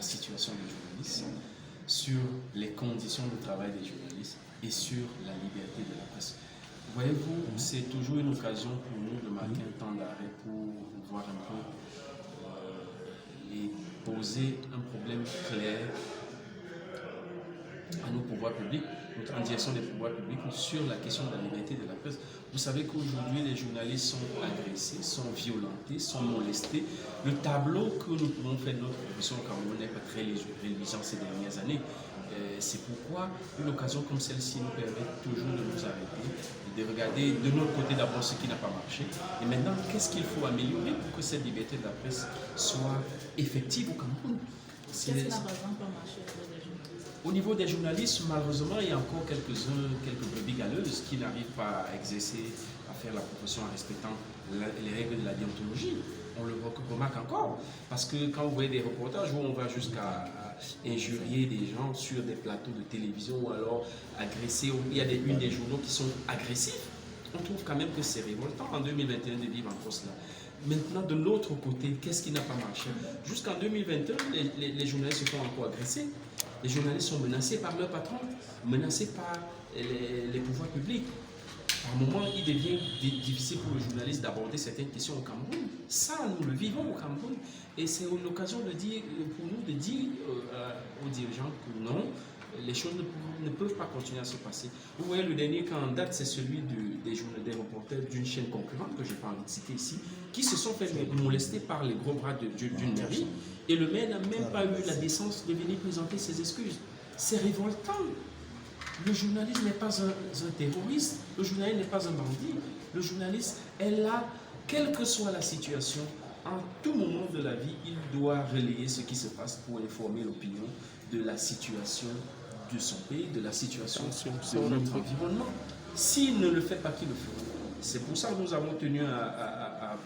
situation des journalistes, sur les conditions de travail des journalistes et sur la liberté de la presse. Voyez-vous, c'est toujours une occasion pour nous de marquer un temps d'arrêt pour voir un peu et poser un problème clair à nos pouvoirs publics, en direction des pouvoirs publics, sur la question de la liberté de la presse. Vous savez qu'aujourd'hui, les journalistes sont agressés, sont violentés, sont molestés. Le tableau que nous pouvons faire de notre profession au Cameroun n'est pas très réjouissant ces dernières années. C'est pourquoi une occasion comme celle-ci nous permet toujours de nous arrêter, de regarder de notre côté d'abord ce qui n'a pas marché, et maintenant qu'est-ce qu'il faut améliorer pour que cette liberté de la presse soit effective au Cameroun. Qu'est-ce qui n'a par exemple pas marché pour les journalistes? Au niveau des journalistes, malheureusement, il y a encore quelques brebis galeuses qui n'arrivent pas à exercer, à faire la profession en respectant les règles de la déontologie. On le remarque encore, parce que quand vous voyez des reportages où on va jusqu'à injurier des gens sur des plateaux de télévision ou alors agresser, il y a une des journaux qui sont agressifs, on trouve quand même que c'est révoltant en 2021 de vivre encore cela. Maintenant, de l'autre côté, qu'est-ce qui n'a pas marché? Jusqu'en 2021, les journalistes se font encore agresser. Les journalistes sont menacés par leurs patrons, menacés par les pouvoirs publics. Par moments, il devient difficile pour le journaliste d'aborder certaines questions au Cameroun. Ça, nous le vivons au Cameroun. Et c'est une occasion de dire, pour nous de dire aux dirigeants que non, les choses ne peuvent pas continuer à se passer. Vous voyez, le dernier cas en date, c'est celui des reporters d'une chaîne concurrente, que je n'ai pas envie de citer ici, qui se sont fait molester par les gros bras d'une mairie, et le maire n'a même pas eu la décence de venir présenter ses excuses. C'est révoltant. Le journaliste n'est pas un terroriste, le journaliste n'est pas un bandit. Le journaliste est là, quelle que soit la situation, en tout moment de la vie, il doit relayer ce qui se passe pour informer l'opinion de la situation de son pays, de la situation de notre environnement. S'il ne le fait pas, qui le fera? C'est pour ça que nous avons tenu à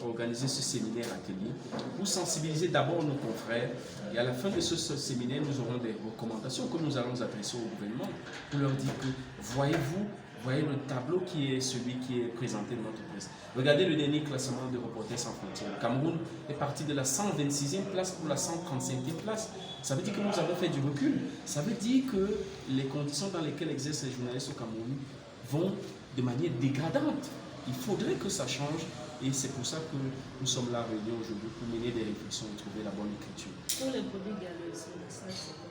organiser ce séminaire atelier, pour sensibiliser d'abord nos confrères. Et à la fin de ce séminaire, nous aurons des recommandations que nous allons adresser au gouvernement pour leur dire que, voyez le tableau qui est celui qui est présenté dans notre presse. Regardez le dernier classement de Reporters sans frontières. Le Cameroun est parti de la 126e place pour la 135e place. Ça veut dire que nous avons fait du recul. Ça veut dire que les conditions dans lesquelles exercent les journalistes au Cameroun vont de manière dégradante. Il faudrait que ça change et c'est pour ça que nous sommes là réunis aujourd'hui pour mener des réflexions et trouver la bonne écriture. Pour les brebis galeuses, le message c'est quoi?